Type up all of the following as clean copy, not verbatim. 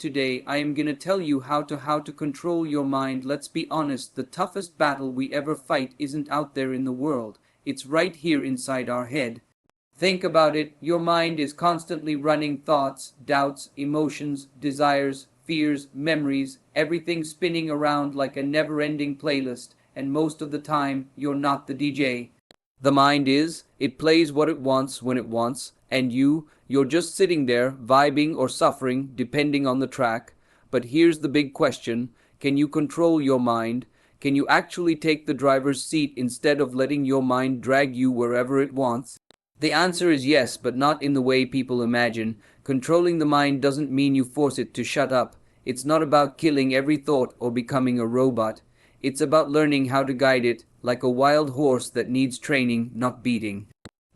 Today, I am gonna tell you how to control your mind. Let's be honest, the toughest battle we ever fight isn't out there in the world. It's right here inside our head. Think about it. Your mind is constantly running thoughts, doubts, emotions, desires, fears, memories, everything spinning around like a never-ending playlist, and most of the time, you're not the DJ. The mind is, it plays what it wants when it wants, and you're just sitting there, vibing or suffering, depending on the track. But here's the big question: can you control your mind? Can you actually take the driver's seat instead of letting your mind drag you wherever it wants? The answer is yes, but not in the way people imagine. Controlling the mind doesn't mean you force it to shut up. It's not about killing every thought or becoming a robot. It's about learning how to guide it, like a wild horse that needs training, not beating.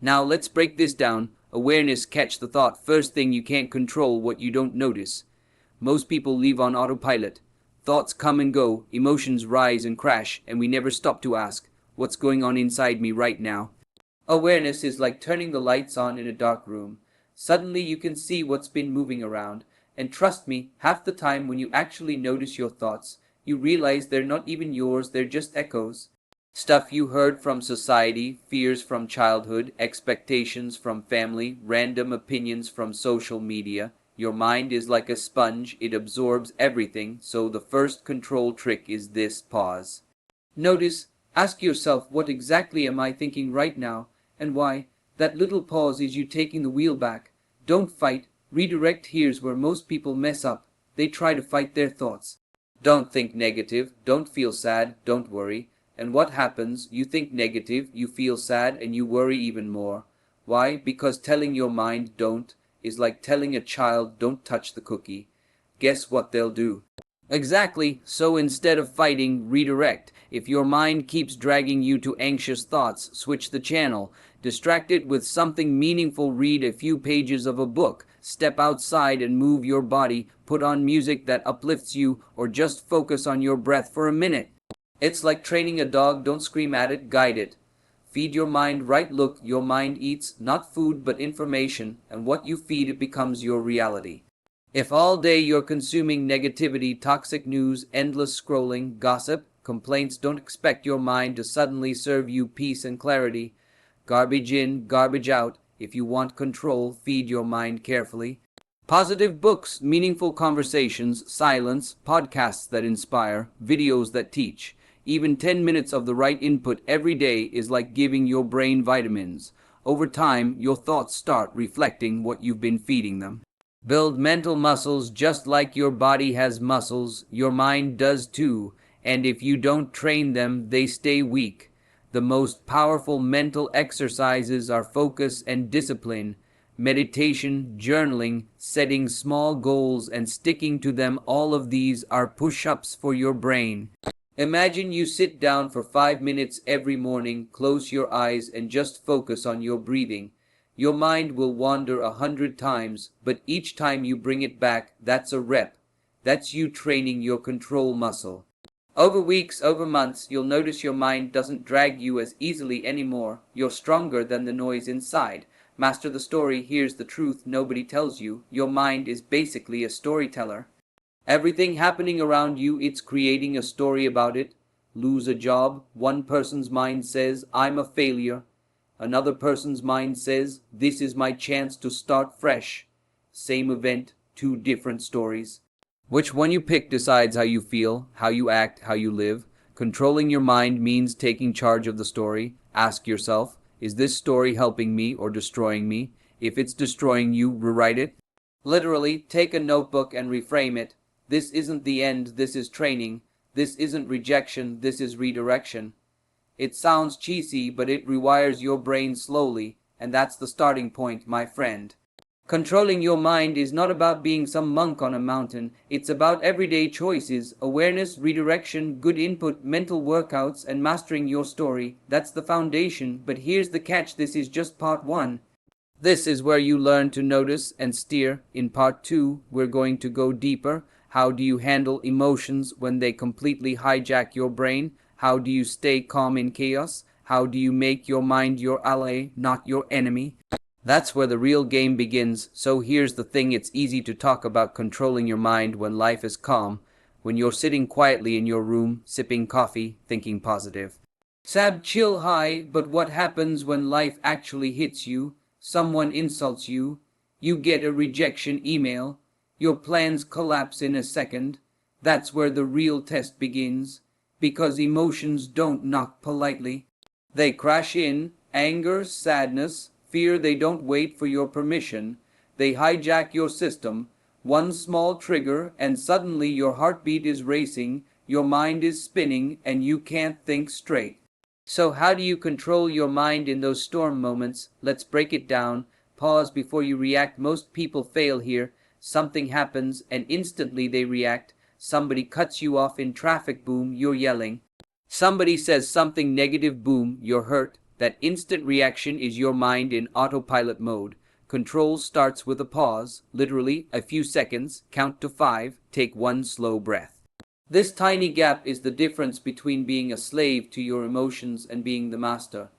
Now let's break this down. Awareness, catch the thought. First thing, you can't control what you don't notice. Most people live on autopilot. Thoughts come and go, emotions rise and crash, and we never stop to ask, what's going on inside me right now? Awareness is like turning the lights on in a dark room. Suddenly you can see what's been moving around. And trust me, half the time when you actually notice your thoughts, you realize they're not even yours, they're just echoes. Stuff you heard from society, fears from childhood, expectations from family, random opinions from social media. Your mind is like a sponge, it absorbs everything, so the first control trick is this: pause. Notice, ask yourself, what exactly am I thinking right now, and why? That little pause is you taking the wheel back. Don't fight, redirect. Here's where most people mess up. They try to fight their thoughts. Don't think negative, don't feel sad, don't worry. And what happens? You think negative, you feel sad, and you worry even more. Why? Because telling your mind don't is like telling a child don't touch the cookie. Guess what they'll do? Exactly. So instead of fighting, redirect. If your mind keeps dragging you to anxious thoughts, switch the channel. Distract it with something meaningful. Read a few pages of a book. Step outside and move your body. Put on music that uplifts you, or just focus on your breath for a minute. It's like training a dog. Don't scream at it, guide it. Feed your mind right. Look, your mind eats not food but information, and what you feed it becomes your reality. If all day you're consuming negativity, toxic news, endless scrolling, gossip, complaints, don't expect your mind to suddenly serve you peace and clarity. Garbage in, garbage out. If you want control, feed your mind carefully. Positive books, meaningful conversations, silence, podcasts that inspire, videos that teach. Even 10 minutes of the right input every day is like giving your brain vitamins. Over time, your thoughts start reflecting what you've been feeding them. Build mental muscles. Just like your body has muscles, your mind does too. And if you don't train them, they stay weak. The most powerful mental exercises are focus and discipline, meditation, journaling, setting small goals and sticking to them. All of these are push-ups for your brain. Imagine you sit down for 5 minutes every morning, close your eyes and just focus on your breathing. Your mind will wander 100 times, but each time you bring it back, that's a rep. That's you training your control muscle. Over weeks, over months, you'll notice your mind doesn't drag you as easily anymore. You're stronger than the noise inside. Master the story. Here's the truth nobody tells you. Your mind is basically a storyteller. Everything happening around you, it's creating a story about it. Lose a job, one person's mind says, I'm a failure. Another person's mind says, this is my chance to start fresh. Same event, two different stories. Which one you pick decides how you feel, how you act, how you live. Controlling your mind means taking charge of the story. Ask yourself, is this story helping me or destroying me? If it's destroying you, rewrite it. Literally, take a notebook and reframe it. This isn't the end, this is training. This isn't rejection, this is redirection. It sounds cheesy, but it rewires your brain slowly, and that's the starting point, my friend. Controlling your mind is not about being some monk on a mountain. It's about everyday choices, awareness, redirection, good input, mental workouts, and mastering your story. That's the foundation, but here's the catch: this is just part 1. This is where you learn to notice and steer. In part 2, we're going to go deeper. How do you handle emotions when they completely hijack your brain? How do you stay calm in chaos? How do you make your mind your ally, not your enemy? That's where the real game begins. So here's the thing, it's easy to talk about controlling your mind when life is calm, when you're sitting quietly in your room, sipping coffee, thinking positive. Sab chill high, but what happens when life actually hits you? Someone insults you, you get a rejection email, your plans collapse in a second. That's where the real test begins, because emotions don't knock politely. They crash in, anger, sadness, fear. They don't wait for your permission. They hijack your system. One small trigger and suddenly your heartbeat is racing, your mind is spinning, and you can't think straight. So how do you control your mind in those storm moments? Let's break it down. Pause before you react. Most people fail here. Something happens and instantly they react. Somebody cuts you off in traffic, boom, you're yelling. Somebody says something negative, boom, you're hurt. That instant reaction is your mind in autopilot mode. Control starts with a pause, literally a few seconds, count to 5, take one slow breath. This tiny gap is the difference between being a slave to your emotions and being the master.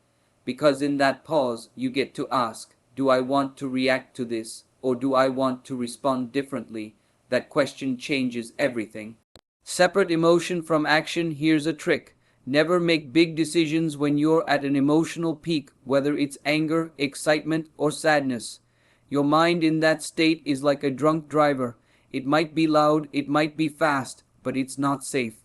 Because in that pause, you get to ask, do I want to react to this, or do I want to respond differently? That question changes everything. Separate emotion from action. Here's a trick. Never make big decisions when you're at an emotional peak, whether it's anger, excitement, or sadness. Your mind in that state is like a drunk driver. It might be loud, it might be fast, but it's not safe.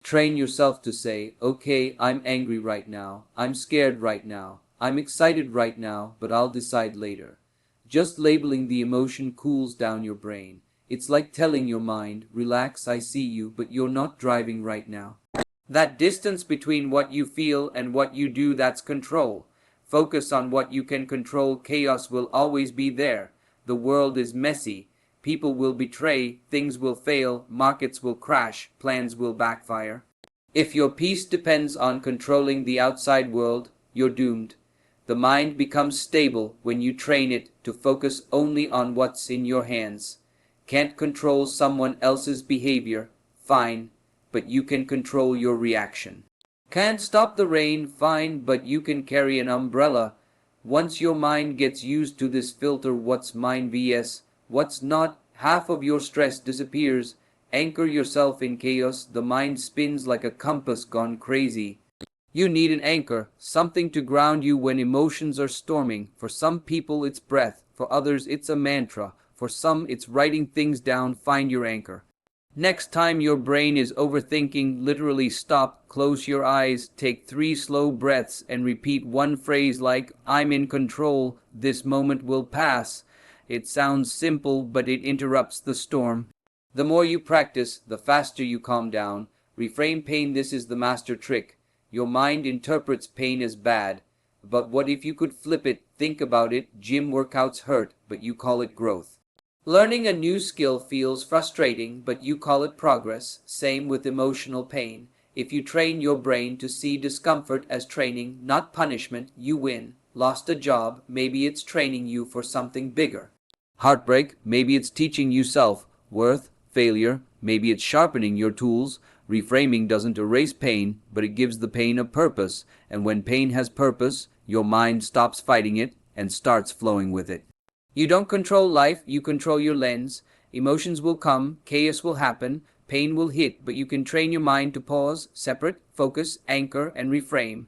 Train yourself to say, okay, I'm angry right now, I'm scared right now, I'm excited right now, but I'll decide later. Just labeling the emotion cools down your brain. It's like telling your mind, relax, I see you, but you're not driving right now. That distance between what you feel and what you do, that's control. Focus on what you can control. Chaos will always be there. The world is messy. People will betray, things will fail, markets will crash, plans will backfire. If your peace depends on controlling the outside world, you're doomed. The mind becomes stable when you train it to focus only on what's in your hands. Can't control someone else's behavior? Fine, but you can control your reaction. Can't stop the rain? Fine, but you can carry an umbrella. Once your mind gets used to this filter, what's mine vs what's not, half of your stress disappears. Anchor yourself in chaos. The mind spins like a compass gone crazy. You need an anchor, something to ground you when emotions are storming. For some people it's breath, for others it's a mantra, for some it's writing things down. Find your anchor. Next time your brain is overthinking, literally stop, close your eyes, take 3 slow breaths and repeat one phrase like, I'm in control, this moment will pass. It sounds simple, but it interrupts the storm. The more you practice, the faster you calm down. Reframe pain. This is the master trick. Your mind interprets pain as bad. But what if you could flip it? Think about it. Gym workouts hurt, but you call it growth. Learning a new skill feels frustrating, but you call it progress. Same with emotional pain. If you train your brain to see discomfort as training, not punishment, you win. Lost a job, maybe it's training you for something bigger. Heartbreak, maybe it's teaching you self-worth. Failure, maybe it's sharpening your tools. Reframing doesn't erase pain, but it gives the pain a purpose. And when pain has purpose, your mind stops fighting it and starts flowing with it. You don't control life, you control your lens. Emotions will come, chaos will happen, pain will hit, but you can train your mind to pause, separate, focus, anchor, and reframe.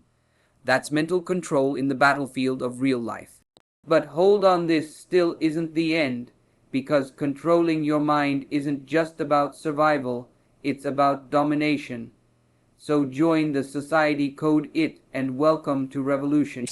That's mental control in the battlefield of real life. But hold on, this still isn't the end, because controlling your mind isn't just about survival, it's about domination. So join the society, code it, and welcome to revolution.